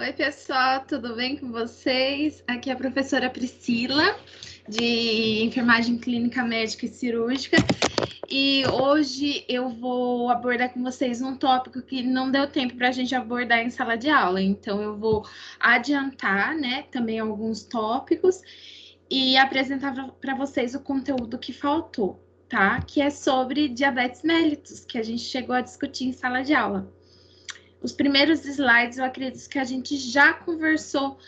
Oi, pessoal, tudo bem com vocês? Aqui é a professora Priscila, de Enfermagem Clínica Médica e Cirúrgica, e hoje eu vou abordar com vocês um tópico que não deu tempo para a gente abordar em sala de aula, então eu vou adiantar, né, também alguns tópicos e apresentar para vocês o conteúdo que faltou, tá? Que é sobre diabetes mellitus, que a gente chegou a discutir em sala de aula. Os primeiros slides, eu acredito que a gente já conversou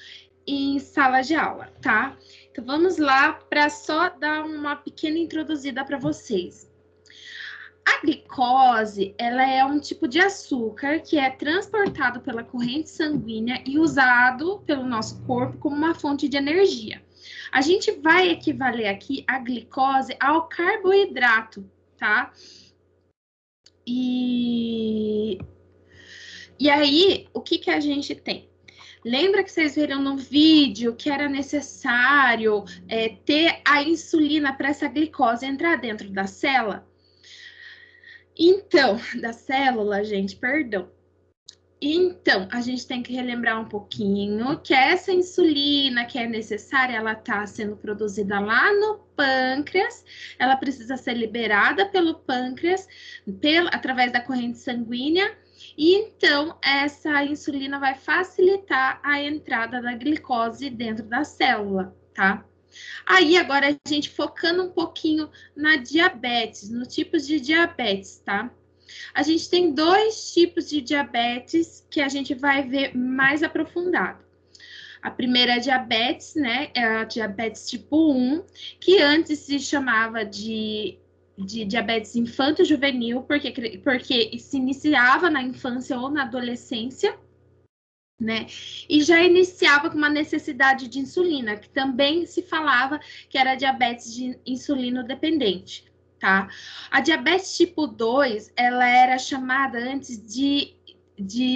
em sala de aula, tá? Então, vamos lá para só dar uma pequena introduzida para vocês. A glicose, ela é um tipo de açúcar que é transportado pela corrente sanguínea e usado pelo nosso corpo como uma fonte de energia. A gente vai equivaler aqui a glicose ao carboidrato, tá? E aí, o que a gente tem? Lembra que vocês viram no vídeo que era necessário ter a insulina para essa glicose entrar dentro da célula? Então, da célula, gente, perdão. Então, a gente tem que relembrar um pouquinho que essa insulina que é necessária, ela está sendo produzida lá no pâncreas, ela precisa ser liberada pelo pâncreas, através da corrente sanguínea, e então essa insulina vai facilitar a entrada da glicose dentro da célula, tá? Aí, agora, a gente focando um pouquinho na diabetes, no tipos de diabetes, tá? A gente tem dois tipos de diabetes que a gente vai ver mais aprofundado. A primeira é a diabetes, né? É a diabetes tipo 1, que antes se chamava de diabetes infanto-juvenil, porque se iniciava na infância ou na adolescência, né? E já iniciava com uma necessidade de insulina, que também se falava que era diabetes de insulino dependente, tá? A diabetes tipo 2, ela era chamada antes de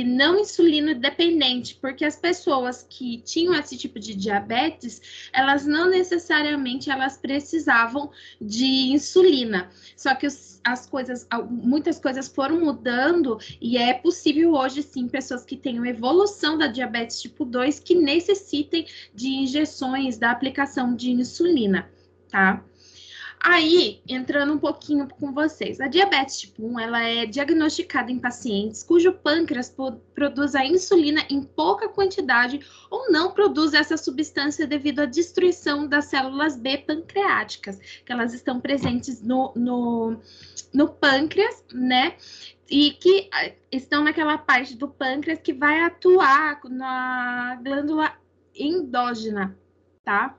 não insulino dependente, porque as pessoas que tinham esse tipo de diabetes, elas não necessariamente elas precisavam de insulina. Só que muitas coisas foram mudando e é possível hoje sim pessoas que tenham evolução da diabetes tipo 2 que necessitem de injeções da aplicação de insulina, tá? Aí, entrando um pouquinho com vocês, a diabetes tipo 1, ela é diagnosticada em pacientes cujo pâncreas produz a insulina em pouca quantidade ou não produz essa substância devido à destruição das células B pancreáticas, que elas estão presentes no pâncreas, né? E que estão naquela parte do pâncreas que vai atuar na glândula endógena, tá?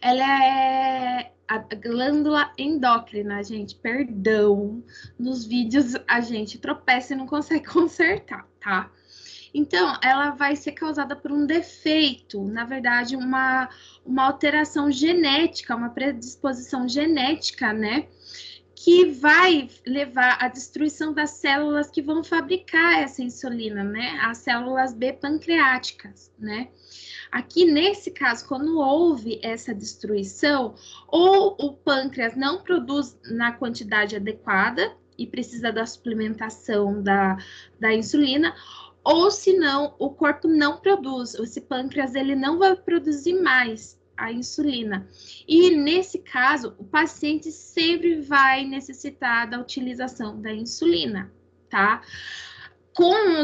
Ela é a glândula endócrina, gente, perdão. Nos vídeos a gente tropeça e não consegue consertar, tá? Então, ela vai ser causada por um defeito, na verdade, uma alteração genética, uma predisposição genética, né? Que vai levar à destruição das células que vão fabricar essa insulina, né? As células B pancreáticas, né? Aqui, nesse caso, quando houve essa destruição, ou o pâncreas não produz na quantidade adequada e precisa da suplementação da insulina, ou se não, o corpo não produz, esse pâncreas ele não vai produzir mais a insulina. E, nesse caso, o paciente sempre vai necessitar da utilização da insulina, tá? Com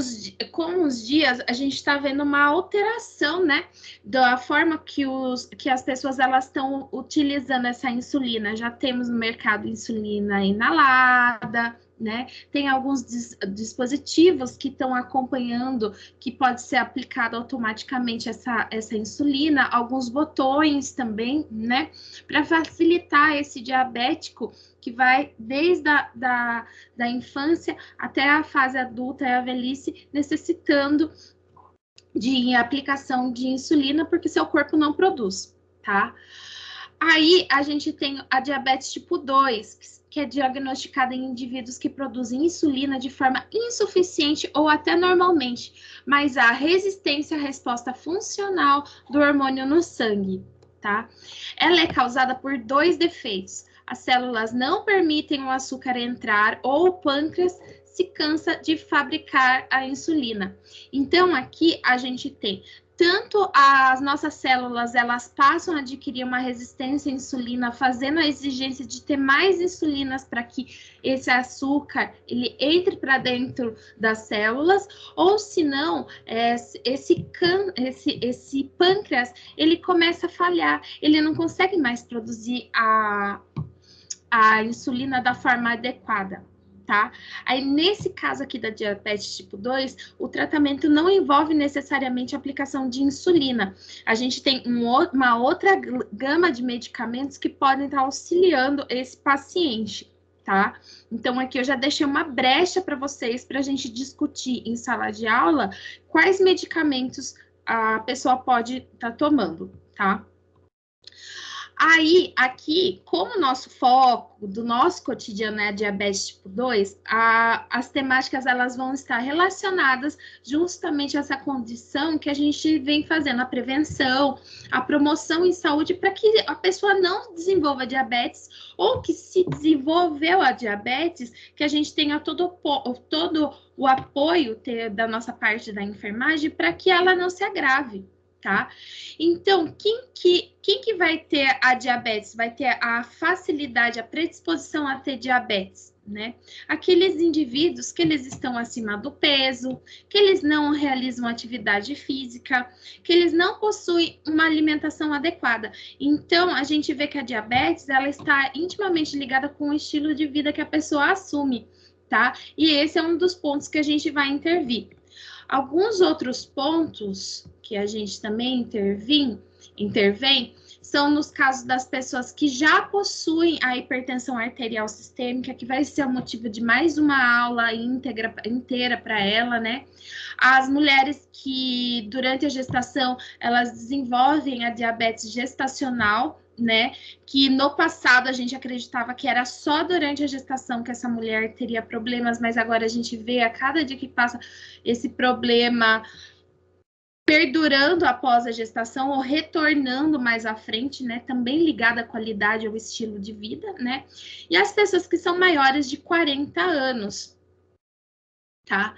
os dias, a gente está vendo uma alteração, né, da forma que as pessoas elas estão utilizando essa insulina. Já temos no mercado insulina inalada, né? Tem alguns dispositivos que estão acompanhando, que pode ser aplicado automaticamente essa insulina, alguns botões também, né? Para facilitar esse diabético que vai desde da infância até a fase adulta e a velhice, necessitando de aplicação de insulina, porque seu corpo não produz, tá? Aí, a gente tem a diabetes tipo 2, que é diagnosticada em indivíduos que produzem insulina de forma insuficiente ou até normalmente, mas há resistência à resposta funcional do hormônio no sangue, tá? Ela é causada por dois defeitos. As células não permitem o açúcar entrar ou o pâncreas se cansa de fabricar a insulina. Então, aqui a gente tem tanto as nossas células, elas passam a adquirir uma resistência à insulina, fazendo a exigência de ter mais insulinas para que esse açúcar ele entre para dentro das células, ou se não, esse pâncreas, ele começa a falhar, ele não consegue mais produzir a insulina da forma adequada. Tá? Aí, nesse caso aqui da diabetes tipo 2, o tratamento não envolve necessariamente a aplicação de insulina. A gente tem uma outra gama de medicamentos que podem estar auxiliando esse paciente, tá? Então, aqui eu já deixei uma brecha para vocês, para a gente discutir em sala de aula quais medicamentos a pessoa pode estar tomando, tá? Aí, aqui, como o nosso foco do nosso cotidiano é a diabetes tipo 2, as temáticas elas vão estar relacionadas justamente a essa condição que a gente vem fazendo, a prevenção, a promoção em saúde, para que a pessoa não desenvolva diabetes, ou que se desenvolveu a diabetes, que a gente tenha todo o apoio da nossa parte da enfermagem para que ela não se agrave. Tá? Então, quem que vai ter a diabetes? Vai ter a facilidade, a predisposição a ter diabetes, né? Aqueles indivíduos que eles estão acima do peso, que eles não realizam atividade física, que eles não possuem uma alimentação adequada. Então, a gente vê que a diabetes, ela está intimamente ligada com o estilo de vida que a pessoa assume, tá? E esse é um dos pontos que a gente vai intervir. Alguns outros pontos que a gente também intervém são nos casos das pessoas que já possuem a hipertensão arterial sistêmica, que vai ser o motivo de mais uma aula inteira para ela, né? As mulheres que, durante a gestação, elas desenvolvem a diabetes gestacional, né? Que no passado a gente acreditava que era só durante a gestação que essa mulher teria problemas, mas agora a gente vê a cada dia que passa esse problema perdurando após a gestação ou retornando mais à frente, né? Também ligada à qualidade ou estilo de vida, né? E as pessoas que são maiores de 40 anos, tá?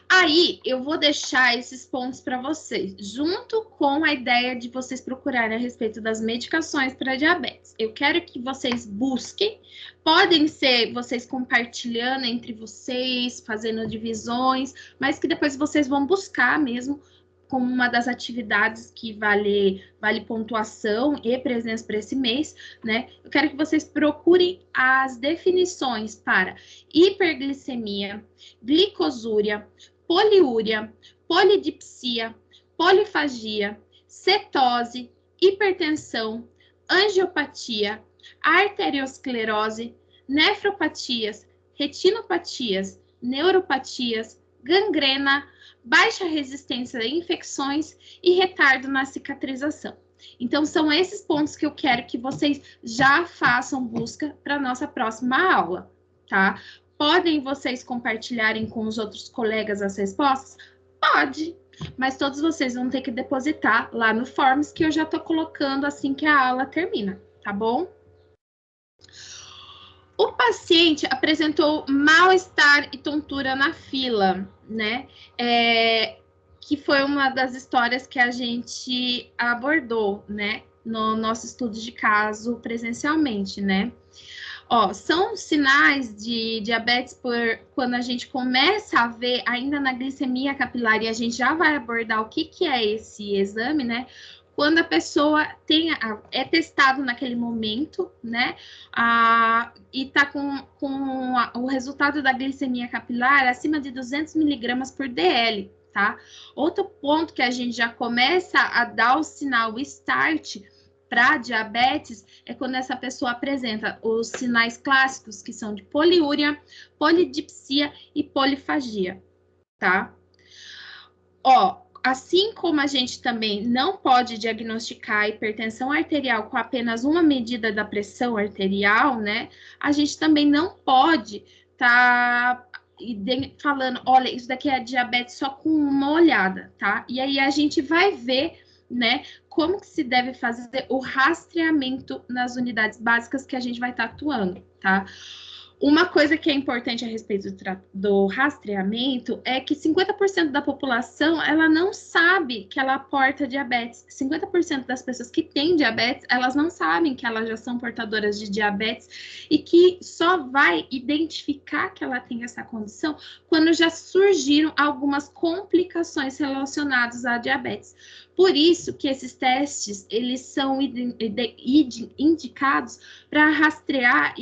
Aí, eu vou deixar esses pontos para vocês, junto com a ideia de vocês procurarem a respeito das medicações para diabetes. Eu quero que vocês busquem, podem ser vocês compartilhando entre vocês, fazendo divisões, mas que depois vocês vão buscar mesmo como uma das atividades que vale pontuação e presença para esse mês, né? Eu quero que vocês procurem as definições para hiperglicemia, glicosúria, poliúria, polidipsia, polifagia, cetose, hipertensão, angiopatia, arteriosclerose, nefropatias, retinopatias, neuropatias, gangrena, baixa resistência a infecções e retardo na cicatrização. Então, são esses pontos que eu quero que vocês já façam busca para a nossa próxima aula, tá? Podem vocês compartilharem com os outros colegas as respostas? Pode, mas todos vocês vão ter que depositar lá no Forms que eu já estou colocando assim que a aula termina, tá bom? O paciente apresentou mal-estar e tontura na fila, né? Que foi uma das histórias que a gente abordou, né? No nosso estudo de caso presencialmente, né? Ó, são sinais de diabetes quando a gente começa a ver ainda na glicemia capilar, e a gente já vai abordar o que é esse exame, né? Quando a pessoa é testado naquele momento, né? E tá com o resultado da glicemia capilar acima de 200 miligramas por DL, tá? Outro ponto que a gente já começa a dar o sinal, o start para diabetes, é quando essa pessoa apresenta os sinais clássicos, que são de poliúria, polidipsia e polifagia, tá? Ó, assim como a gente também não pode diagnosticar hipertensão arterial com apenas uma medida da pressão arterial, né? A gente também não pode falando, olha, isso daqui é diabetes só com uma olhada, tá? E aí a gente vai ver, né, como que se deve fazer o rastreamento nas unidades básicas que a gente vai estar atuando, tá? Uma coisa que é importante a respeito do rastreamento é que 50% da população, ela não sabe que ela porta diabetes. 50% das pessoas que têm diabetes, elas não sabem que elas já são portadoras de diabetes e que só vai identificar que ela tem essa condição quando já surgiram algumas complicações relacionadas à diabetes. Por isso que esses testes, eles são indicados para rastrear,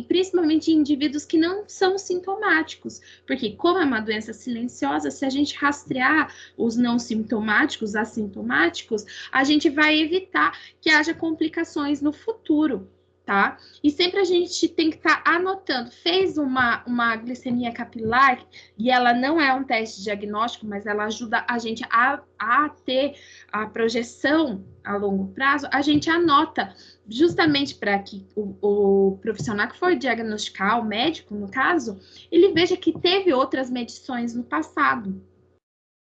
principalmente em indivíduos que não são sintomáticos, porque como é uma doença silenciosa, se a gente rastrear os não sintomáticos, assintomáticos, a gente vai evitar que haja complicações no futuro. Tá? E sempre a gente tem que estar anotando. Fez uma glicemia capilar, e ela não é um teste diagnóstico, mas ela ajuda a gente a ter a projeção a longo prazo, a gente anota justamente para que o profissional que for diagnosticar, o médico, no caso, ele veja que teve outras medições no passado,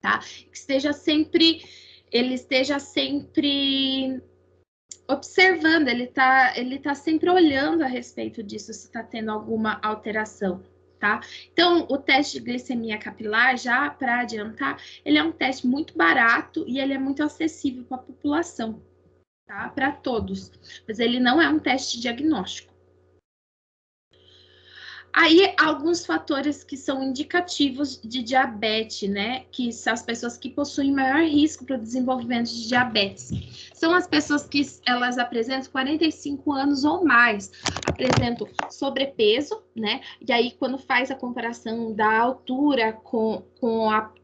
tá? Que ele esteja sempre observando, ele tá sempre olhando a respeito disso, se está tendo alguma alteração, tá? Então, o teste de glicemia capilar, já para adiantar, ele é um teste muito barato e ele é muito acessível para a população, tá? Para todos, mas ele não é um teste diagnóstico. Aí, alguns fatores que são indicativos de diabetes, né? Que são as pessoas que possuem maior risco para o desenvolvimento de diabetes. São as pessoas que elas apresentam 45 anos ou mais, apresentam sobrepeso, né? E aí, quando faz a comparação da altura com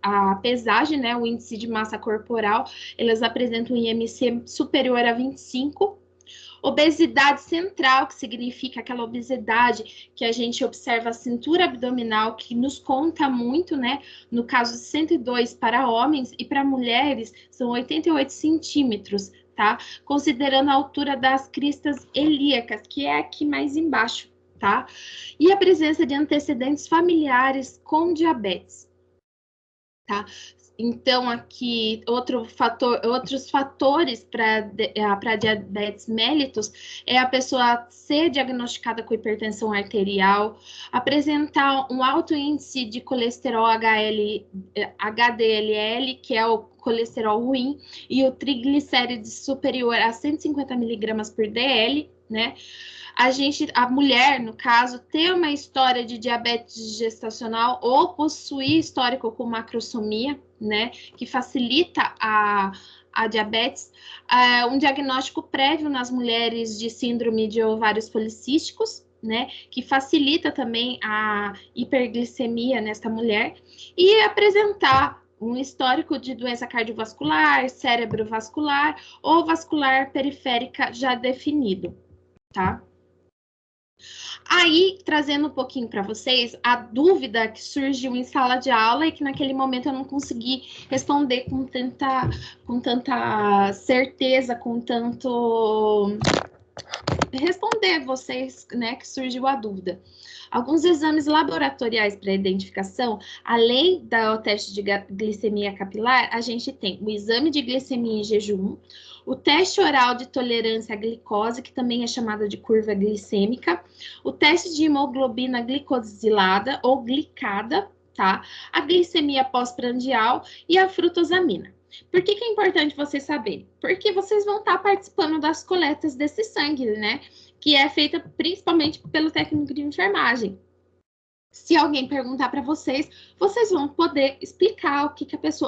a pesagem, né? O índice de massa corporal, elas apresentam um IMC superior a 25. Obesidade central, que significa aquela obesidade que a gente observa a cintura abdominal, que nos conta muito, né? No caso, 102 para homens e para mulheres são 88 centímetros, tá? Considerando a altura das cristas ilíacas, que é aqui mais embaixo, tá? E a presença de antecedentes familiares com diabetes, tá? Então, aqui, outros fatores para diabetes mellitus é a pessoa ser diagnosticada com hipertensão arterial, apresentar um alto índice de colesterol HDLL, que é o colesterol ruim, e o triglicérides superior a 150 miligramas por DL, né? A mulher, no caso, ter uma história de diabetes gestacional ou possuir histórico com macrosomia, né, que facilita a diabetes, um diagnóstico prévio nas mulheres de síndrome de ovários policísticos, né, que facilita também a hiperglicemia nesta mulher, e apresentar um histórico de doença cardiovascular, cerebrovascular ou vascular periférica já definido, tá? Aí, trazendo um pouquinho para vocês, a dúvida que surgiu em sala de aula e que naquele momento eu não consegui responder com tanta certeza, responder vocês, né, que surgiu a dúvida. Alguns exames laboratoriais para identificação, além do teste de glicemia capilar, a gente tem o exame de glicemia em jejum, o teste oral de tolerância à glicose, que também é chamada de curva glicêmica, o teste de hemoglobina glicosilada ou glicada, tá? A glicemia pós-prandial e a frutosamina. Por que é importante vocês saberem? Porque vocês vão estar participando das coletas desse sangue, né? Que é feita principalmente pelo técnico de enfermagem. Se alguém perguntar para vocês, vocês vão poder explicar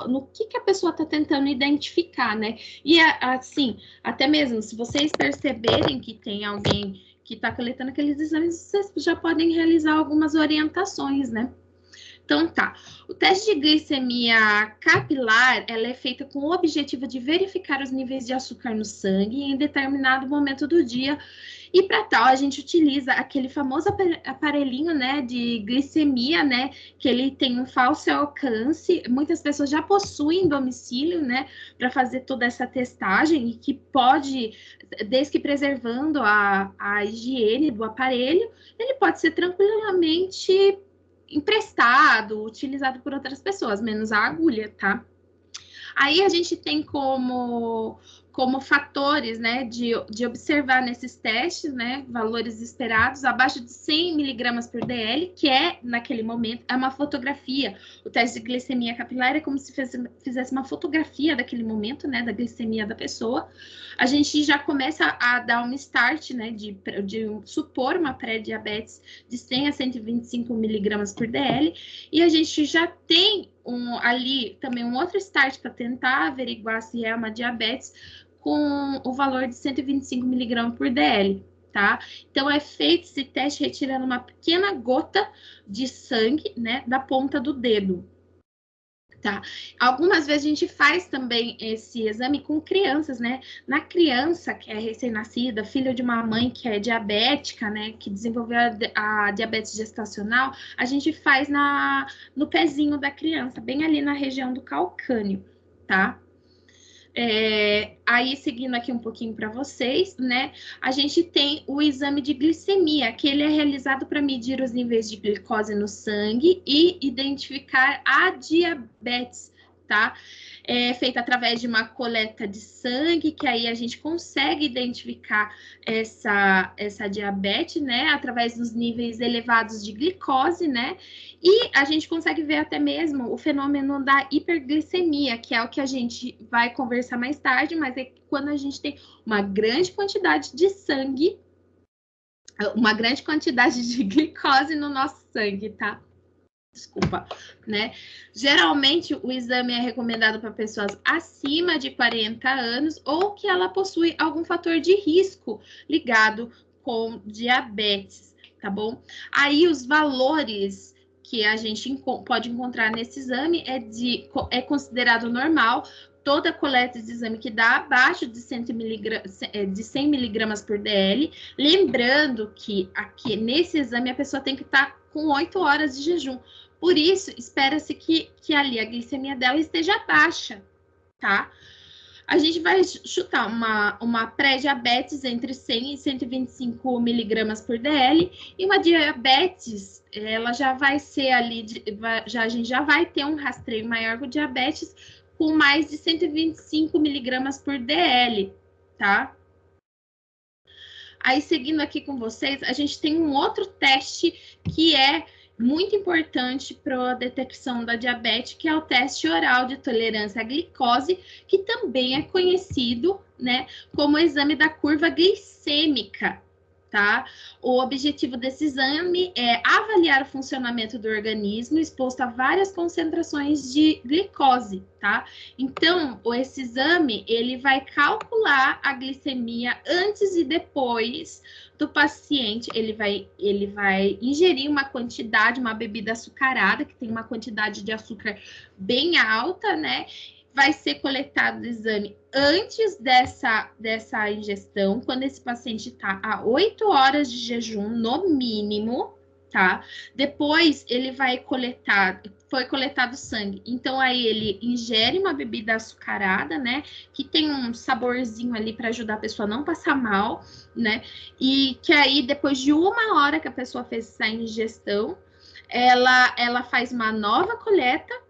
no que a pessoa está tentando identificar, né? E assim, até mesmo se vocês perceberem que tem alguém que está coletando aqueles exames, vocês já podem realizar algumas orientações, né? Então, tá. O teste de glicemia capilar, ela é feita com o objetivo de verificar os níveis de açúcar no sangue em determinado momento do dia. E para tal, a gente utiliza aquele famoso aparelhinho, né, de glicemia, né, que ele tem um falso alcance. Muitas pessoas já possuem domicílio, né, para fazer toda essa testagem e que pode, desde que preservando a higiene do aparelho, ele pode ser tranquilamente emprestado, utilizado por outras pessoas, menos a agulha, tá? Aí a gente tem como como fatores, né, de observar nesses testes, né, valores esperados abaixo de 100 miligramas por DL, que é, naquele momento, é uma fotografia. O teste de glicemia capilar é como se fizesse uma fotografia daquele momento, né, da glicemia da pessoa. A gente já começa a dar um start, né, de supor uma pré-diabetes de 100 a 125 miligramas por DL, e a gente já tem ali também um outro start para tentar averiguar se é uma diabetes com o valor de 125 miligramas por DL, tá? Então, é feito esse teste retirando uma pequena gota de sangue, né, da ponta do dedo. Tá. Algumas vezes a gente faz também esse exame com crianças, né? Na criança que é recém-nascida, filha de uma mãe que é diabética, né? Que desenvolveu a diabetes gestacional, a gente faz no pezinho da criança, bem ali na região do calcâneo, tá? Aí, seguindo aqui um pouquinho para vocês, né? A gente tem o exame de glicemia, que ele é realizado para medir os níveis de glicose no sangue e identificar a diabetes, tá? É feita através de uma coleta de sangue, que aí a gente consegue identificar essa diabetes, né? Através dos níveis elevados de glicose, né? E a gente consegue ver até mesmo o fenômeno da hiperglicemia, que é o que a gente vai conversar mais tarde, mas é quando a gente tem uma grande quantidade de sangue, uma grande quantidade de glicose no nosso sangue, tá? Desculpa, né? Geralmente, o exame é recomendado para pessoas acima de 40 anos ou que ela possui algum fator de risco ligado com diabetes, tá bom? Aí, os valores que a gente pode encontrar nesse exame é considerado normal. Toda coleta de exame que dá abaixo de 100 miligramas por DL. Lembrando que aqui nesse exame a pessoa tem que estar com 8 horas de jejum. Por isso, espera-se que ali a glicemia dela esteja baixa, tá? A gente vai chutar uma pré-diabetes entre 100 e 125 miligramas por DL, e uma diabetes, ela já vai ser ali, a gente já vai ter um rastreio maior com diabetes com mais de 125 miligramas por DL, tá? Aí, seguindo aqui com vocês, a gente tem um outro teste que é muito importante para a detecção da diabetes, que é o teste oral de tolerância à glicose, que também é conhecido, né, como exame da curva glicêmica, tá? O objetivo desse exame é avaliar o funcionamento do organismo exposto a várias concentrações de glicose, tá? Então, esse exame, ele vai calcular a glicemia antes e depois do paciente. Ele vai ingerir uma bebida açucarada, que tem uma quantidade de açúcar bem alta, né? Vai ser coletado o exame antes dessa ingestão, quando esse paciente está a 8 horas de jejum, no mínimo, tá? Depois, foi coletado sangue. Então, aí ele ingere uma bebida açucarada, né? Que tem um saborzinho ali para ajudar a pessoa a não passar mal, né? E que aí, depois de 1 hora que a pessoa fez essa ingestão, ela faz uma nova coleta.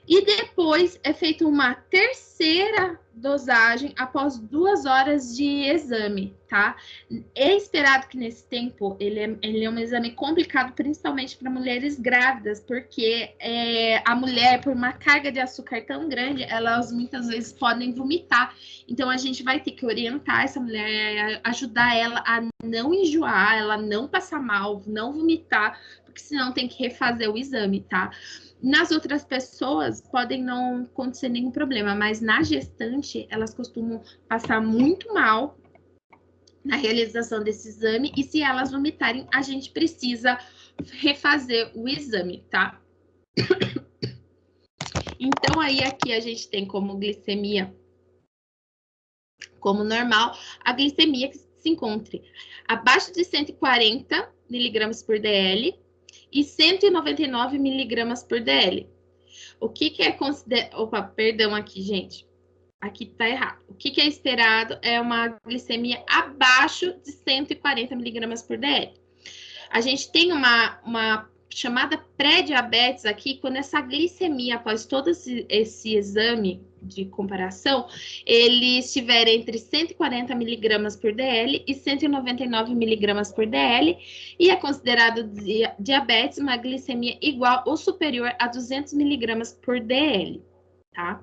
E depois é feita uma terceira dosagem após 2 horas de exame, tá? É esperado que nesse tempo ele é um exame complicado, principalmente para mulheres grávidas, porque a mulher, por uma carga de açúcar tão grande, elas muitas vezes podem vomitar. Então a gente vai ter que orientar essa mulher, ajudar ela a não enjoar, ela não passar mal, não vomitar, porque senão tem que refazer o exame, tá? Nas outras pessoas, podem não acontecer nenhum problema, mas na gestante, elas costumam passar muito mal na realização desse exame, e se elas vomitarem, a gente precisa refazer o exame, tá? Então, aí aqui a gente tem como glicemia, como normal, a glicemia que se encontre abaixo de 140 miligramas por DL, e 199 miligramas por DL. O que é considerado... Opa, perdão aqui, gente. Aqui tá errado. O que é esperado é uma glicemia abaixo de 140 miligramas por DL. A gente tem chamada pré-diabetes aqui, quando essa glicemia, após todo esse exame de comparação, eles estiverem entre 140 miligramas por DL e 199 miligramas por DL, e é considerado diabetes uma glicemia igual ou superior a 200 miligramas por DL, tá?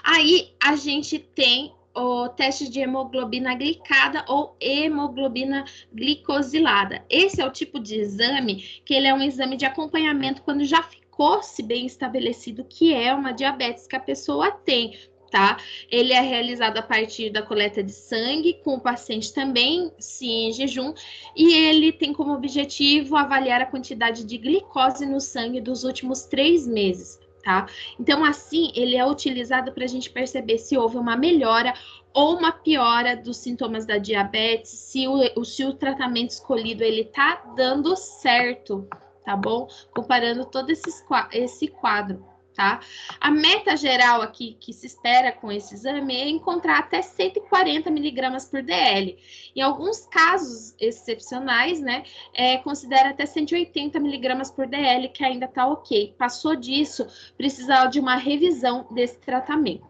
Aí, a gente tem o teste de hemoglobina glicada ou hemoglobina glicosilada. Esse é o tipo de exame que ele é um exame de acompanhamento quando já ficou-se bem estabelecido que é uma diabetes que a pessoa tem, tá? Ele é realizado a partir da coleta de sangue, com o paciente também, sim, em jejum, e ele tem como objetivo avaliar a quantidade de glicose no sangue dos últimos 3 meses. Tá? Então, assim, ele é utilizado para a gente perceber se houve uma melhora ou uma piora dos sintomas da diabetes, se o tratamento escolhido ele tá dando certo, tá bom? Comparando todo esse quadro, tá? A meta geral aqui que se espera com esse exame é encontrar até 140 miligramas por DL. Em alguns casos excepcionais, né, considera até 180 miligramas por DL, que ainda tá ok. Passou disso, precisa de uma revisão desse tratamento.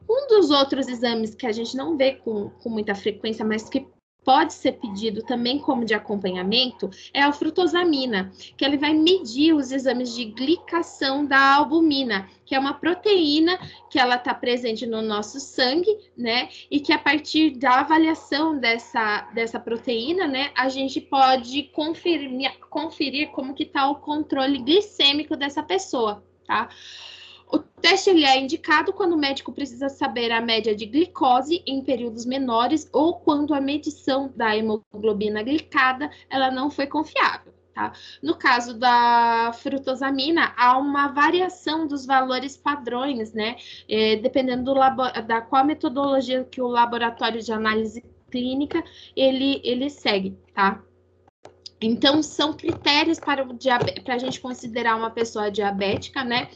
Um dos outros exames que a gente não vê com muita frequência, mas que pode ser pedido também como de acompanhamento, é a frutosamina, que ele vai medir os exames de glicação da albumina, que é uma proteína que ela está presente no nosso sangue, né? E que a partir da avaliação dessa proteína, né, a gente pode conferir como que está o controle glicêmico dessa pessoa, tá? O teste ele é indicado quando o médico precisa saber a média de glicose em períodos menores ou quando a medição da hemoglobina glicada ela não foi confiável. Tá? No caso da frutosamina, há uma variação dos valores padrões, né? Dependendo da qual metodologia que o laboratório de análise clínica ele segue, tá? Então, são critérios para a gente considerar uma pessoa diabética, né?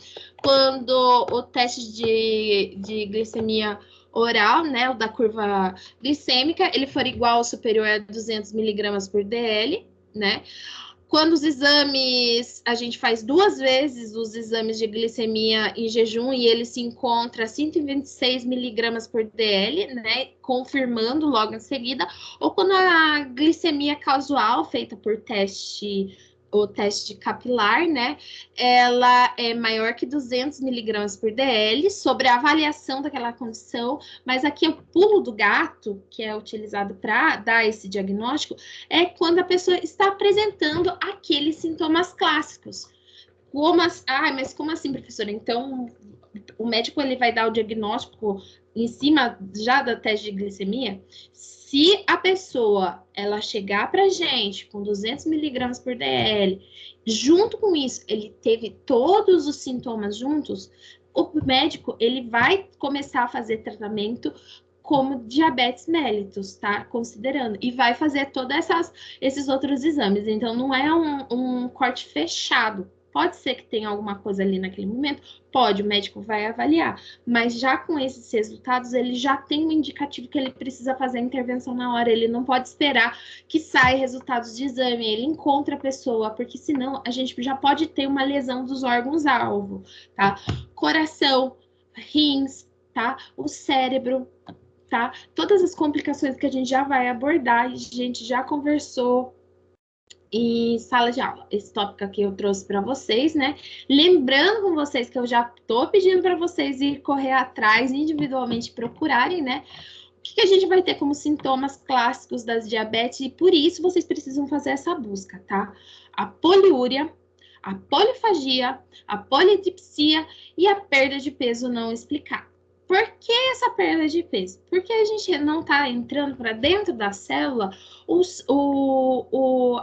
Quando o teste de glicemia oral, né, o da curva glicêmica, ele for igual ou superior a 200 miligramas por DL, né? Quando os exames, a gente faz 2 vezes os exames de glicemia em jejum e ele se encontra a 126 miligramas por DL, né, confirmando logo em seguida, ou quando a glicemia casual feita por o teste capilar, né, ela é maior que 200 miligramas por DL, sobre a avaliação daquela condição, mas aqui o pulo do gato, que é utilizado para dar esse diagnóstico, é quando a pessoa está apresentando aqueles sintomas clássicos. Mas como assim, professora? Então, o médico ele vai dar o diagnóstico em cima já da teste de glicemia? Se a pessoa ela chegar para a gente com 200 miligramas por DL, junto com isso, ele teve todos os sintomas juntos, o médico ele vai começar a fazer tratamento como diabetes mellitus, tá? Considerando. E vai fazer todos esses outros exames. Então, não é um corte fechado. Pode ser que tenha alguma coisa ali naquele momento, pode, o médico vai avaliar, mas já com esses resultados, ele já tem um indicativo que ele precisa fazer a intervenção na hora, ele não pode esperar que saia resultados de exame, ele encontra a pessoa, porque senão a gente já pode ter uma lesão dos órgãos-alvo, tá? Coração, rins, tá? O cérebro, tá? Todas as complicações que a gente já vai abordar, a gente já conversou em sala de aula. Esse tópico aqui eu trouxe para vocês, né? Lembrando com vocês que eu já tô pedindo para vocês ir correr atrás individualmente procurarem, né? O que a gente vai ter como sintomas clássicos das diabetes e por isso vocês precisam fazer essa busca, tá? A poliúria, a polifagia, a polidipsia e a perda de peso não explicada. Por que essa perda de peso? Porque a gente não está entrando para dentro da célula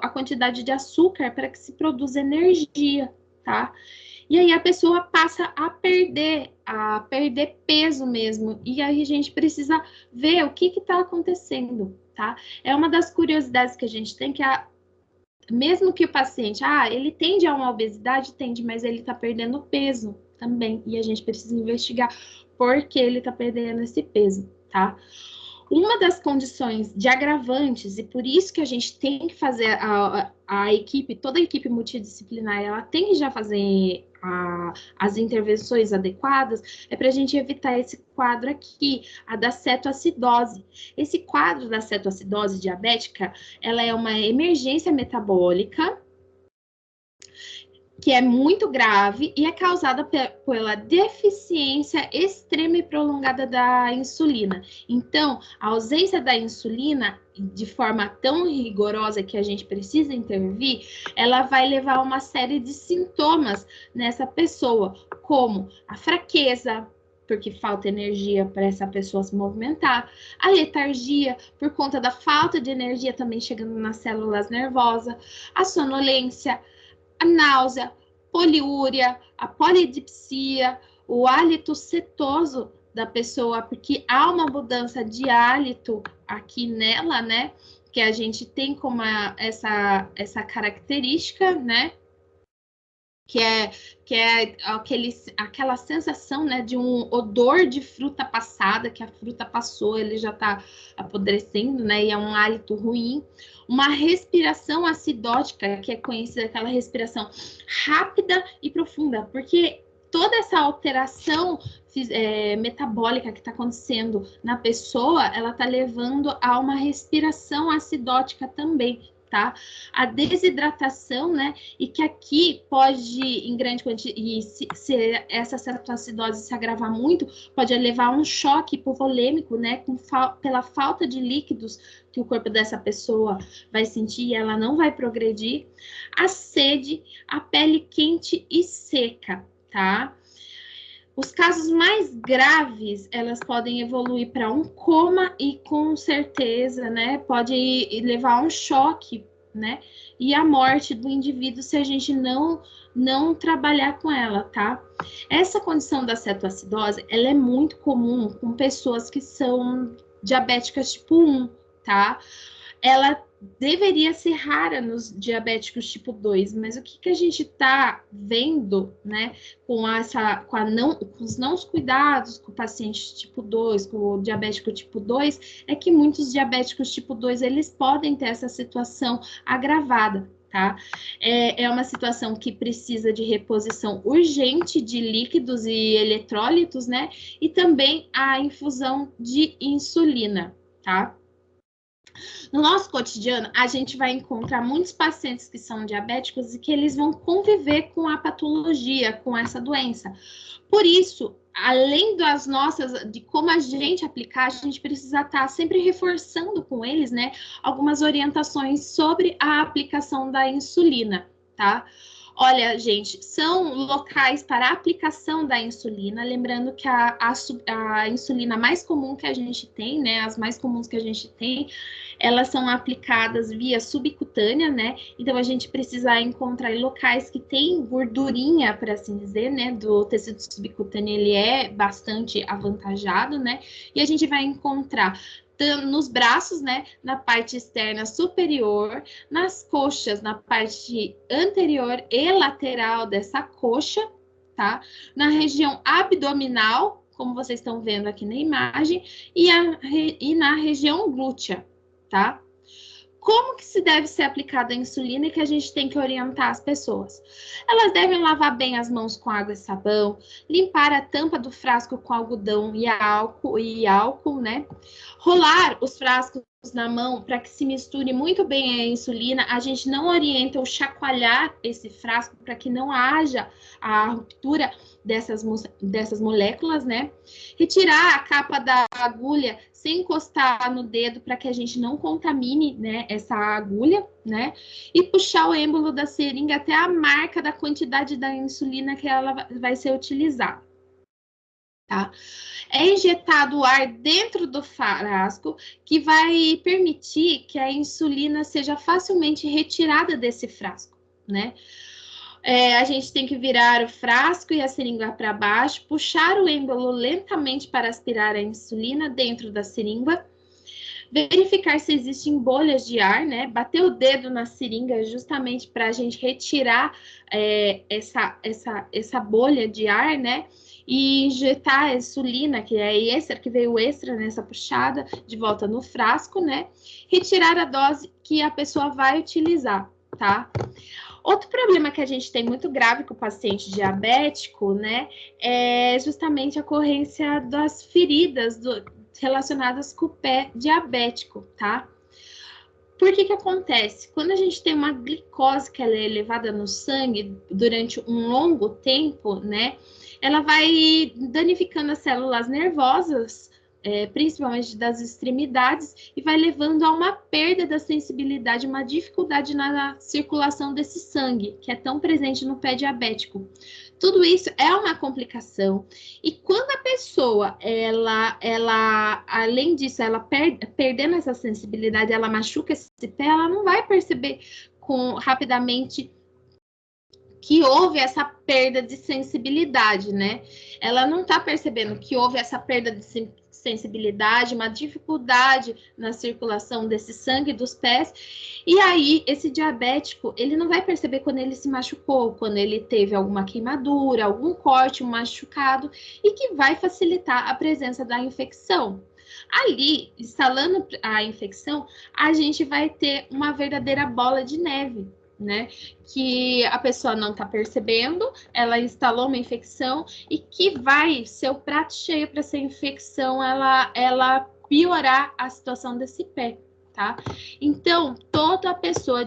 a quantidade de açúcar para que se produza energia, tá? E aí a pessoa passa a perder peso mesmo. E aí a gente precisa ver o que está acontecendo, tá? É uma das curiosidades que a gente tem, mesmo que o paciente, ele tende a uma obesidade, mas ele está perdendo peso também. E a gente precisa investigar por que ele está perdendo esse peso, tá? Uma das condições de agravantes, e por isso que a gente tem que fazer a equipe, toda a equipe multidisciplinar, ela tem que já fazer as intervenções adequadas, é para a gente evitar esse quadro aqui, a da cetoacidose. Esse quadro da cetoacidose diabética, ela é uma emergência metabólica, que é muito grave e é causada pela deficiência extrema e prolongada da insulina. Então, a ausência da insulina, de forma tão rigorosa que a gente precisa intervir, ela vai levar a uma série de sintomas nessa pessoa, como a fraqueza, porque falta energia para essa pessoa se movimentar, a letargia, por conta da falta de energia também chegando nas células nervosas, a sonolência, a náusea, poliúria, a polidipsia, o hálito cetoso da pessoa, porque há uma mudança de hálito aqui nela, né? Que a gente tem como essa característica, né? Que é aquela sensação, né, de um odor de fruta passada, que a fruta passou, ele já está apodrecendo, né, e é um hálito ruim. Uma respiração acidótica, que é conhecida aquela respiração rápida e profunda, porque toda essa alteração metabólica que está acontecendo na pessoa, ela está levando a uma respiração acidótica também. Tá? A desidratação, né? E que aqui pode, em grande quantidade, e se essa cetoacidose se agravar muito, pode levar a um choque hipovolêmico, né? Pela falta de líquidos que o corpo dessa pessoa vai sentir e ela não vai progredir. A sede, a pele quente e seca, tá? Os casos mais graves, elas podem evoluir para um coma e com certeza, né, pode levar a um choque, né, e a morte do indivíduo se a gente não trabalhar com ela, tá? Essa condição da cetoacidose, ela é muito comum com pessoas que são diabéticas tipo 1, tá? Ela deveria ser rara nos diabéticos tipo 2, mas o que a gente está vendo, né, com os não cuidados com o paciente tipo 2, com o diabético tipo 2, é que muitos diabéticos tipo 2, eles podem ter essa situação agravada, tá? É uma situação que precisa de reposição urgente de líquidos e eletrólitos, né, e também a infusão de insulina, tá? No nosso cotidiano, a gente vai encontrar muitos pacientes que são diabéticos e que eles vão conviver com a patologia, com essa doença. Por isso, além de como a gente aplicar, a gente precisa estar sempre reforçando com eles, né, algumas orientações sobre a aplicação da insulina, tá? Olha, gente, são locais para a aplicação da insulina, lembrando que a insulina mais comum que a gente tem, né, as mais comuns que a gente tem, elas são aplicadas via subcutânea, né? Então a gente precisa encontrar locais que tem gordurinha, por assim dizer, né? Do tecido subcutâneo, ele é bastante avantajado, né? E a gente vai encontrar nos braços, né, na parte externa superior, nas coxas, na parte anterior e lateral dessa coxa, tá? Na região abdominal, como vocês estão vendo aqui na imagem, e na região glútea, tá? Como que se deve ser aplicada a insulina e que a gente tem que orientar as pessoas? Elas devem lavar bem as mãos com água e sabão, limpar a tampa do frasco com algodão e álcool, né? Rolar os frascos na mão para que se misture muito bem a insulina. A gente não orienta ou chacoalhar esse frasco para que não haja a ruptura dessas moléculas, né? Retirar a capa da agulha sem encostar no dedo para que a gente não contamine, né, essa agulha, né? E puxar o êmbolo da seringa até a marca da quantidade da insulina que ela vai ser utilizada, tá? É injetado o ar dentro do frasco, que vai permitir que a insulina seja facilmente retirada desse frasco, né? A gente tem que virar o frasco e a seringa para baixo, puxar o êmbolo lentamente para aspirar a insulina dentro da seringa, verificar se existem bolhas de ar, né? Bater o dedo na seringa justamente para a gente retirar essa bolha de ar, né? E injetar a insulina, que é extra, que veio extra nessa puxada, de volta no frasco, né? Retirar a dose que a pessoa vai utilizar, tá? Outro problema que a gente tem muito grave com o paciente diabético, né, é justamente a ocorrência das feridas relacionadas com o pé diabético, tá? Por que que acontece? Quando a gente tem uma glicose que ela é elevada no sangue durante um longo tempo, né, ela vai danificando as células nervosas, principalmente das extremidades, e vai levando a uma perda da sensibilidade, uma dificuldade na circulação desse sangue, que é tão presente no pé diabético. Tudo isso é uma complicação. E quando a pessoa, além disso, ela perdendo essa sensibilidade, ela machuca esse pé, ela não vai perceber rapidamente que houve essa perda de sensibilidade, né? Ela não tá percebendo que houve essa perda de sensibilidade, uma dificuldade na circulação desse sangue dos pés. E aí, esse diabético, ele não vai perceber quando ele se machucou, quando ele teve alguma queimadura, algum corte, um machucado, e que vai facilitar a presença da infecção. Ali, instalando a infecção, a gente vai ter uma verdadeira bola de neve, né? Que a pessoa não está percebendo, ela instalou uma infecção e que vai ser o prato cheio para essa infecção ela piorar a situação desse pé, tá? Então, toda pessoa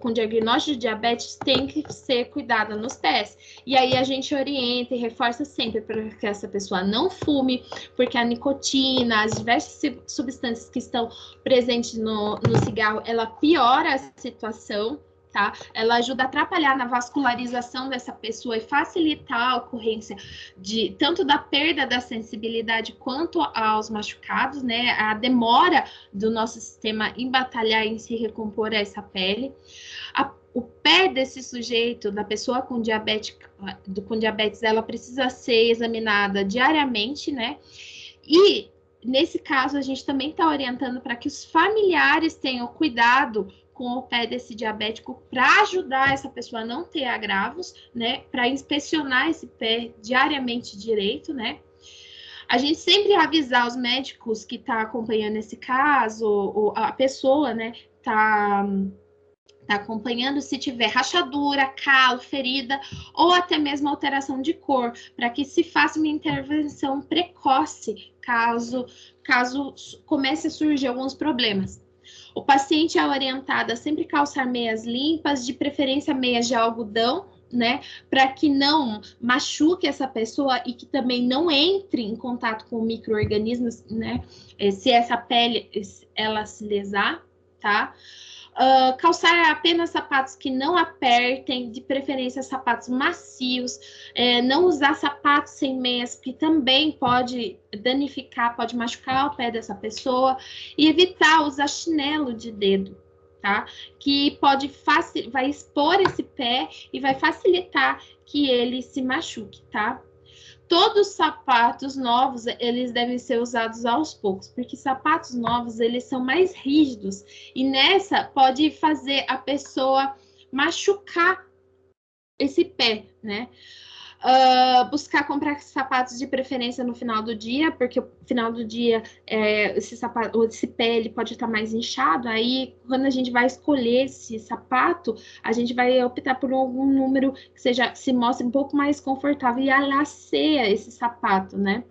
com diagnóstico de diabetes tem que ser cuidada nos pés. E aí a gente orienta e reforça sempre para que essa pessoa não fume, porque a nicotina, as diversas substâncias que estão presentes no cigarro, ela piora a situação, tá? Ela ajuda a atrapalhar na vascularização dessa pessoa e facilitar a ocorrência de tanto da perda da sensibilidade quanto aos machucados, né? A demora do nosso sistema em batalhar em se recompor essa pele. O pé desse sujeito, da pessoa com diabetes, ela precisa ser examinada diariamente, né? E nesse caso, a gente também está orientando para que os familiares tenham cuidado com o pé desse diabético para ajudar essa pessoa a não ter agravos, né? Para inspecionar esse pé diariamente direito, né? A gente sempre avisar os médicos que tá acompanhando esse caso, ou a pessoa, né, tá acompanhando se tiver rachadura, calo, ferida ou até mesmo alteração de cor, para que se faça uma intervenção precoce caso comece a surgir alguns problemas. O paciente é orientado a sempre calçar meias limpas, de preferência meias de algodão, né, para que não machuque essa pessoa e que também não entre em contato com micro-organismos, né, se essa pele ela se lesar, tá? Calçar apenas sapatos que não apertem, de preferência sapatos macios, não usar sapatos sem meias, que também pode danificar, pode machucar o pé dessa pessoa, e evitar usar chinelo de dedo, tá? Que vai expor esse pé e vai facilitar que ele se machuque, tá? Todos os sapatos novos, eles devem ser usados aos poucos, porque sapatos novos, eles são mais rígidos, e nessa pode fazer a pessoa machucar esse pé, né? Buscar comprar sapatos de preferência no final do dia, porque no final do dia esse pé ele pode estar mais inchado. Aí, quando a gente vai escolher esse sapato, a gente vai optar por algum número que se mostre um pouco mais confortável e alaceia esse sapato, né?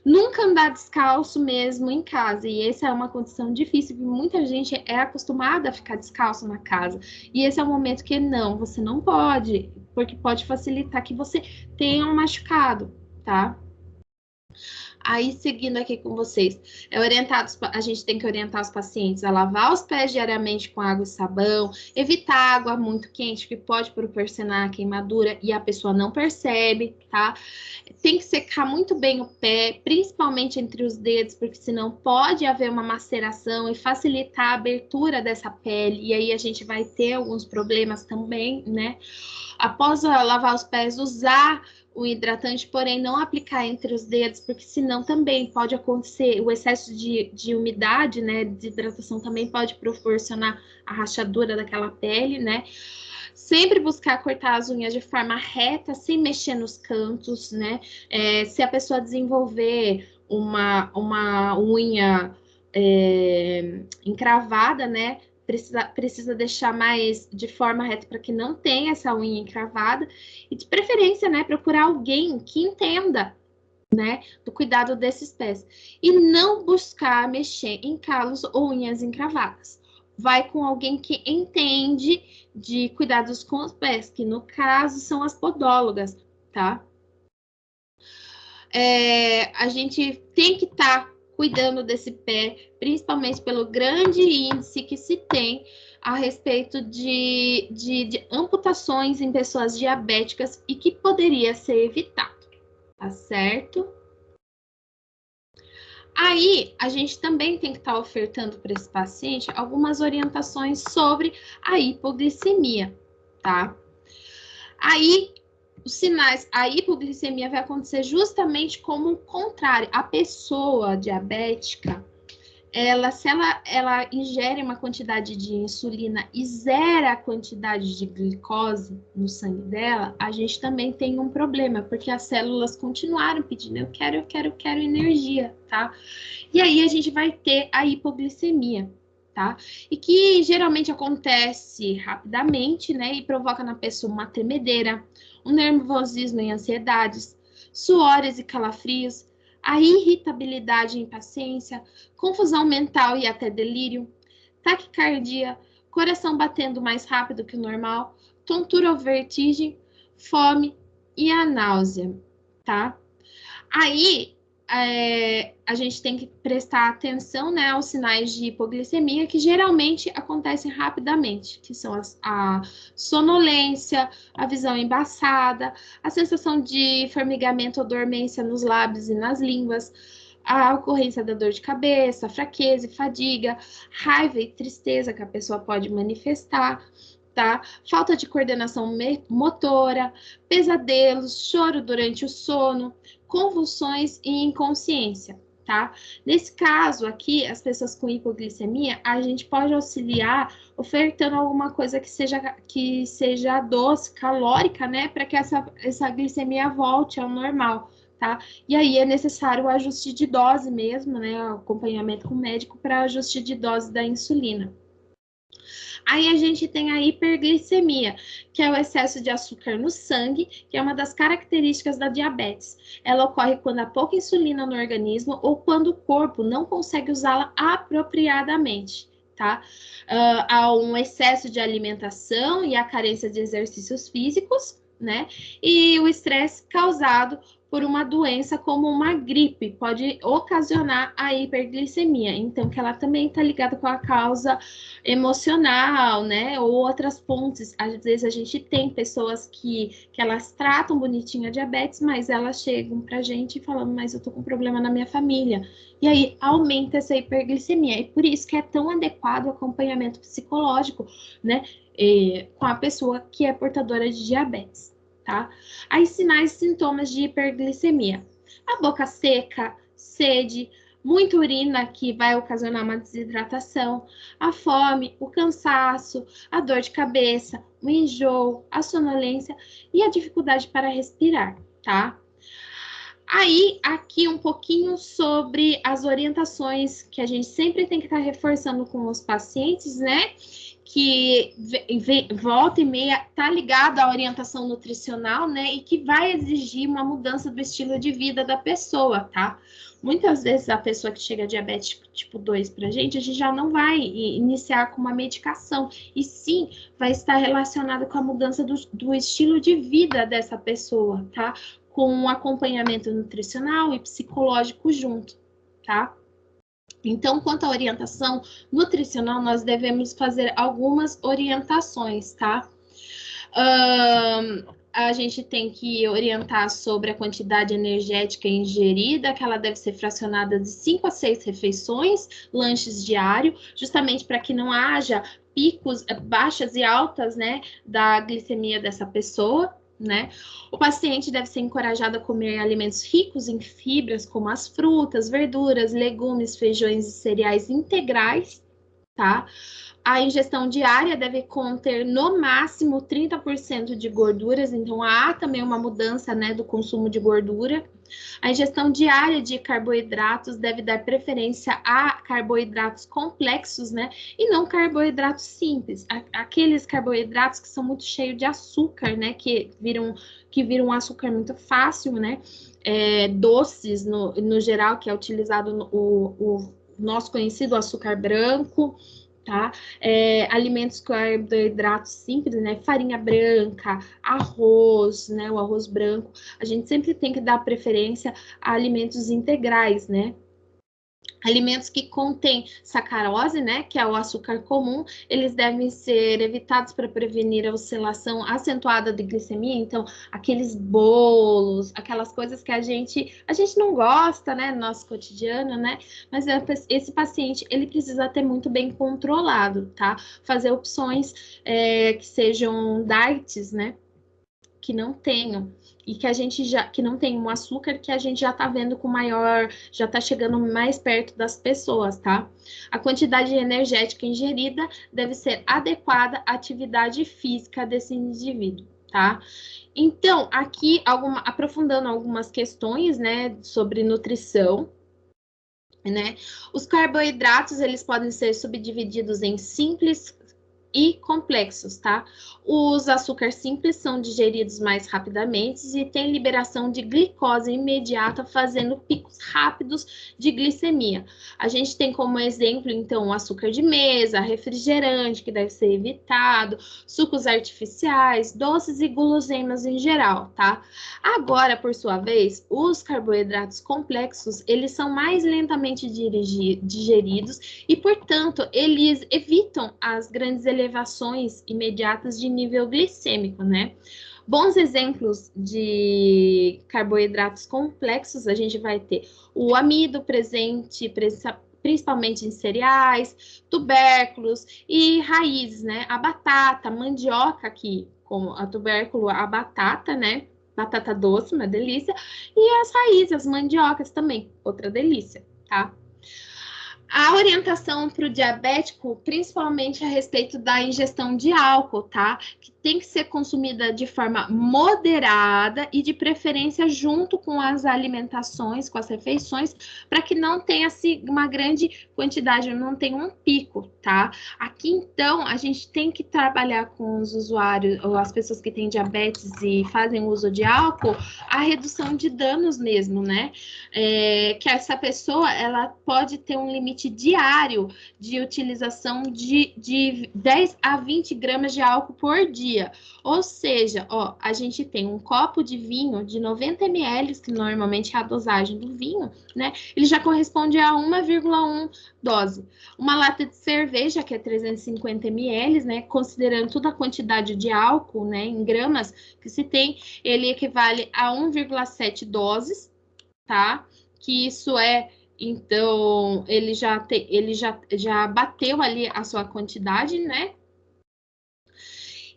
Nunca andar descalço mesmo em casa, e essa é uma condição difícil, porque muita gente é acostumada a ficar descalço na casa, e esse é o momento que não, você não pode, porque pode facilitar que você tenha um machucado, tá? Aí, seguindo aqui com vocês, a gente tem que orientar os pacientes a lavar os pés diariamente com água e sabão, evitar água muito quente, que pode proporcionar queimadura e a pessoa não percebe, tá? Tem que secar muito bem o pé, principalmente entre os dedos, porque senão pode haver uma maceração e facilitar a abertura dessa pele, e aí a gente vai ter alguns problemas também, né? Após lavar os pés, usar o hidratante, porém não aplicar entre os dedos, porque senão também pode acontecer o excesso de umidade, né? Desidratação também pode proporcionar a rachadura daquela pele, né? Sempre buscar cortar as unhas de forma reta, sem mexer nos cantos, né? Se a pessoa desenvolver uma unha encravada, né? Precisa deixar mais de forma reta para que não tenha essa unha encravada. E de preferência, né? Procurar alguém que entenda, né? Do cuidado desses pés. E não buscar mexer em calos ou unhas encravadas. Vai com alguém que entende de cuidados com os pés, que no caso são as podólogas, tá? A gente tem que estar cuidando desse pé, principalmente pelo grande índice que se tem a respeito de amputações em pessoas diabéticas e que poderia ser evitado, tá certo? Aí, a gente também tem que estar ofertando para esse paciente algumas orientações sobre a hipoglicemia, tá? Aí, os sinais, a hipoglicemia vai acontecer justamente como o contrário. A pessoa diabética, se ela ingere uma quantidade de insulina e zera a quantidade de glicose no sangue dela, a gente também tem um problema, porque as células continuaram pedindo, eu quero energia, tá? E aí a gente vai ter a hipoglicemia, tá? E que geralmente acontece rapidamente, né? E provoca na pessoa uma tremedeira, um nervosismo e ansiedades, suores e calafrios, a irritabilidade e impaciência, confusão mental e até delírio, taquicardia, coração batendo mais rápido que o normal, tontura ou vertigem, fome e a náusea, tá? Aí, a gente tem que prestar atenção, né, aos sinais de hipoglicemia, que geralmente acontecem rapidamente, que são a sonolência, a visão embaçada, a sensação de formigamento ou dormência nos lábios e nas línguas, a ocorrência da dor de cabeça, fraqueza e fadiga, raiva e tristeza que a pessoa pode manifestar, tá? Falta de coordenação motora, pesadelos, choro durante o sono, convulsões e inconsciência, tá? Nesse caso aqui, as pessoas com hipoglicemia, a gente pode auxiliar ofertando alguma coisa que seja doce, calórica, né? Para que essa glicemia volte ao normal, tá? E aí é necessário o ajuste de dose mesmo, né? O acompanhamento com o médico para ajuste de dose da insulina. Aí a gente tem a hiperglicemia, que é o excesso de açúcar no sangue, que é uma das características da diabetes. Ela ocorre quando há pouca insulina no organismo ou quando o corpo não consegue usá-la apropriadamente, tá? Há um excesso de alimentação e a carência de exercícios físicos, né? E o estresse causado por uma doença como uma gripe pode ocasionar a hiperglicemia. Então, que ela também está ligada com a causa emocional, né? Ou outras pontes. Às vezes a gente tem pessoas que elas tratam bonitinho a diabetes, mas elas chegam pra gente falando, mas eu tô com problema na minha família. E aí aumenta essa hiperglicemia. E por isso que é tão adequado o acompanhamento psicológico, né? Com a pessoa que é portadora de diabetes, tá? Aí, sinais e sintomas de hiperglicemia: a boca seca, sede, muita urina, que vai ocasionar uma desidratação, a fome, o cansaço, a dor de cabeça, o enjoo, a sonolência e a dificuldade para respirar, tá? Aí, aqui um pouquinho sobre as orientações que a gente sempre tem que estar reforçando com os pacientes, né? Que volta e meia tá ligado à orientação nutricional, né? E que vai exigir uma mudança do estilo de vida da pessoa, tá? Muitas vezes a pessoa que chega diabético tipo 2 pra gente, a gente já não vai iniciar com uma medicação, e sim vai estar relacionada com a mudança do estilo de vida dessa pessoa, tá? Com um acompanhamento nutricional e psicológico junto, tá? Então, quanto à orientação nutricional, nós devemos fazer algumas orientações, tá? A gente tem que orientar sobre a quantidade energética ingerida, que ela deve ser fracionada de 5 a 6 refeições, lanches diários, justamente para que não haja picos baixas e altas, né, da glicemia dessa pessoa, né? O paciente deve ser encorajado a comer alimentos ricos em fibras, como as frutas, verduras, legumes, feijões e cereais integrais, tá? A ingestão diária deve conter no máximo 30% de gorduras, então há também uma mudança, né, do consumo de gordura. A ingestão diária de carboidratos deve dar preferência a carboidratos complexos, né, e não carboidratos simples. Aqueles carboidratos que são muito cheios de açúcar, né, que viram açúcar muito fácil, né, doces no geral, que é utilizado o nosso conhecido açúcar branco, tá? Alimentos com carboidratos simples, né? Farinha branca, arroz, né? O arroz branco. A gente sempre tem que dar preferência a alimentos integrais, né? Alimentos que contêm sacarose, né, que é o açúcar comum, eles devem ser evitados para prevenir a oscilação acentuada de glicemia. Então, aqueles bolos, aquelas coisas que a gente não gosta, né, no nosso cotidiano, né, mas esse paciente, ele precisa ter muito bem controlado, tá? Fazer opções que sejam diets, né, que não tenham e que não tem um açúcar que a gente já tá vendo com maior, já tá chegando mais perto das pessoas, tá? A quantidade energética ingerida deve ser adequada à atividade física desse indivíduo, tá? Então, aqui aprofundando algumas questões, né, sobre nutrição, né? Os carboidratos, eles podem ser subdivididos em simples e complexos, tá? Os açúcares simples são digeridos mais rapidamente e tem liberação de glicose imediata, fazendo picos rápidos de glicemia. A gente tem como exemplo, então, o açúcar de mesa, refrigerante, que deve ser evitado, sucos artificiais, doces e guloseimas em geral, tá? Agora, por sua vez, os carboidratos complexos, eles são mais lentamente digeridos e, portanto, eles evitam as grandes elevações imediatas de nível glicêmico, né? Bons exemplos de carboidratos complexos, a gente vai ter o amido presente, principalmente em cereais, tubérculos e raízes, né? A batata, a mandioca aqui, como a tubérculo, a batata, né? Batata doce, uma delícia. E as raízes, as mandiocas também, outra delícia, tá? A orientação para o diabético, principalmente a respeito da ingestão de álcool, tá? Que tem que ser consumida de forma moderada e de preferência junto com as alimentações, com as refeições, para que não tenha uma grande quantidade, não tenha um pico, tá? Aqui, então, a gente tem que trabalhar com os usuários, ou as pessoas que têm diabetes e fazem uso de álcool, a redução de danos mesmo, né? Que essa pessoa, ela pode ter um limite diário de utilização de 10 a 20 gramas de álcool por dia. Ou seja, ó, a gente tem um copo de vinho de 90 ml, que normalmente é a dosagem do vinho, né? Ele já corresponde a 1,1 dose. Uma lata de cerveja, que é 350 ml, né? Considerando toda a quantidade de álcool, né, em gramas que se tem, ele equivale a 1,7 doses, tá? Que isso então, ele já bateu ali a sua quantidade, né?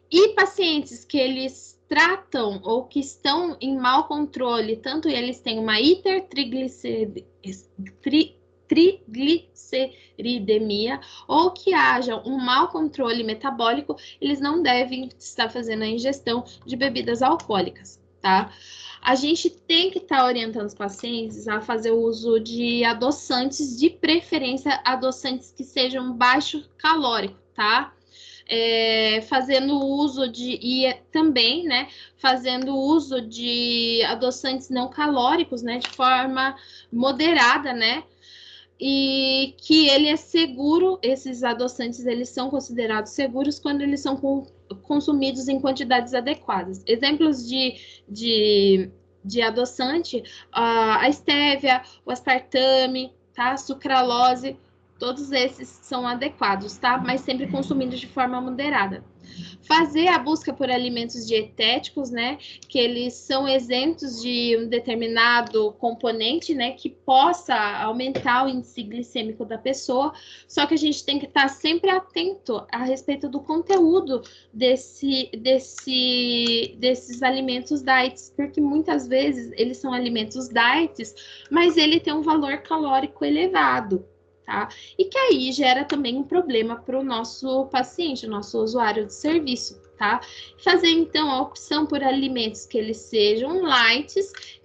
E pacientes que eles tratam ou que estão em mau controle, tanto eles têm uma hipertrigliceridemia ou que haja um mau controle metabólico, eles não devem estar fazendo a ingestão de bebidas alcoólicas, tá? A gente tem que estar orientando os pacientes a fazer o uso de adoçantes, de preferência adoçantes que sejam baixo calórico, tá? Fazendo uso também, né, fazendo uso de adoçantes não calóricos, né, de forma moderada, né, e que ele é seguro, esses adoçantes, eles são considerados seguros quando eles são consumidos em quantidades adequadas. Exemplos de adoçante, a estévia, o aspartame, tá, a sucralose, Todos esses são adequados, tá? Mas sempre consumindo de forma moderada. Fazer a busca por alimentos dietéticos, né? Que eles são isentos de um determinado componente, né? Que possa aumentar o índice glicêmico da pessoa. Só que a gente tem que estar sempre atento a respeito do conteúdo desses alimentos diets, porque muitas vezes eles são alimentos diets, mas ele tem um valor calórico elevado. Tá? E que aí gera também um problema para o nosso paciente, o nosso usuário de serviço, tá? Fazer, então, a opção por alimentos que eles sejam light,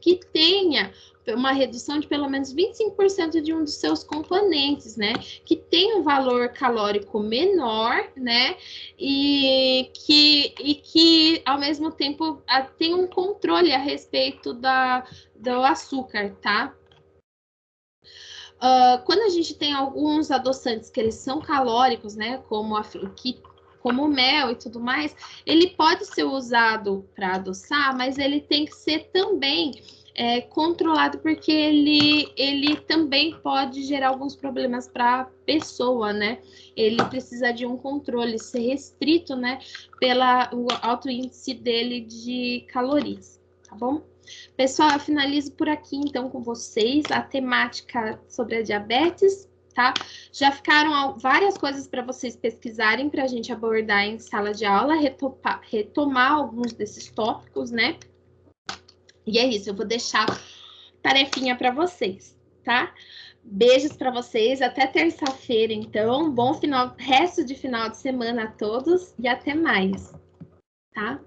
que tenha uma redução de pelo menos 25% de um dos seus componentes, né? Que tenha um valor calórico menor, né? E que ao mesmo tempo, tenha um controle a respeito do açúcar, tá? Quando a gente tem alguns adoçantes que eles são calóricos, né, como o mel e tudo mais, ele pode ser usado para adoçar, mas ele tem que ser também controlado, porque ele também pode gerar alguns problemas para a pessoa, né? Ele precisa de um controle, ser restrito, né, pelo alto índice dele de calorias, tá bom? Pessoal, eu finalizo por aqui, então, com vocês, a temática sobre a diabetes, tá? Já ficaram várias coisas para vocês pesquisarem, para a gente abordar em sala de aula, retomar alguns desses tópicos, né? E é isso, eu vou deixar tarefinha para vocês, tá? Beijos para vocês, até terça-feira, então. Bom resto de final de semana a todos e até mais, tá?